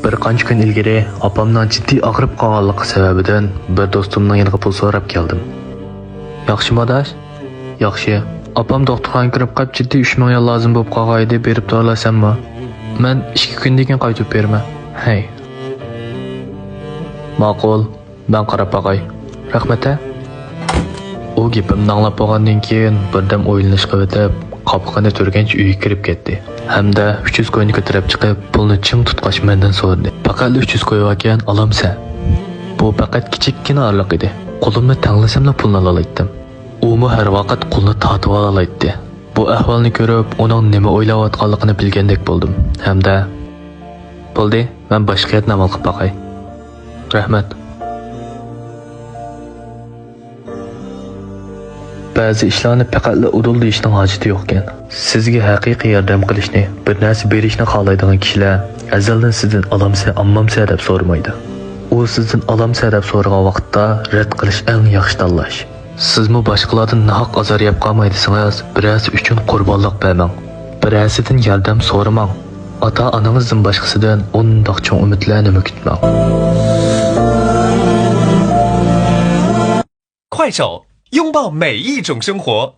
Bir qancha kun ilgari opamning jiddiy og'rib qolganligi sababidan bir do'stimning yoniga pul so'rab keldim. Yaxshimi odash? Yaxshi. Opam doktorxonaga kirib qolib jiddiy 3 million lozim bo'lib qolgan edi, berib to'lasammi? Men 2 kundan keyin qaytib beraman. Hey. Ma'qul. Ben qarab boqay. Rahmat. O gapimni anglab bo'lgandan keyin birdam o'ylanishga o'tib, qopqani turgancha uyga kirib ketdi. Hamda 300 ko'yni ko'tarib chiqib, pulni ching tutqach mendan so'radi. Faqat 300 ko'y ekan, olamsan. Bu faqat kichikkina orliq edi. Qo'limni tanglasamla pulni olayotdim. U har vaqt qo'lni tortib olayotdi. Bu ahvolni ko'rib, uning nima o'ylayotganligini bilgandek bo'ldim. Hamda bo'ldi, men boshqa yerga amal qilib boqay. Rahmat. Ba'zi ishlarni faqatla udul deyishning hojati yo'q ekan. Sizga haqiqiy yordam qilishni, bir narsa berishni xohlaydigan kishilar azaldan sizdan olamsa, ammamsa deb so'ramaydi. U sizdan olamsa deb so'ragan vaqtda rad qilish eng yaxshi tanlash. Sizmi boshqalardan nahaq azor yeb qolmaydisangiz, birasi uchun qurbonlik bermang. Birasidan yordam so'ramang. Ota-onangizdan boshqasidan undoq cho'ng umidlarni kutmang. 快手，拥抱每一种生活。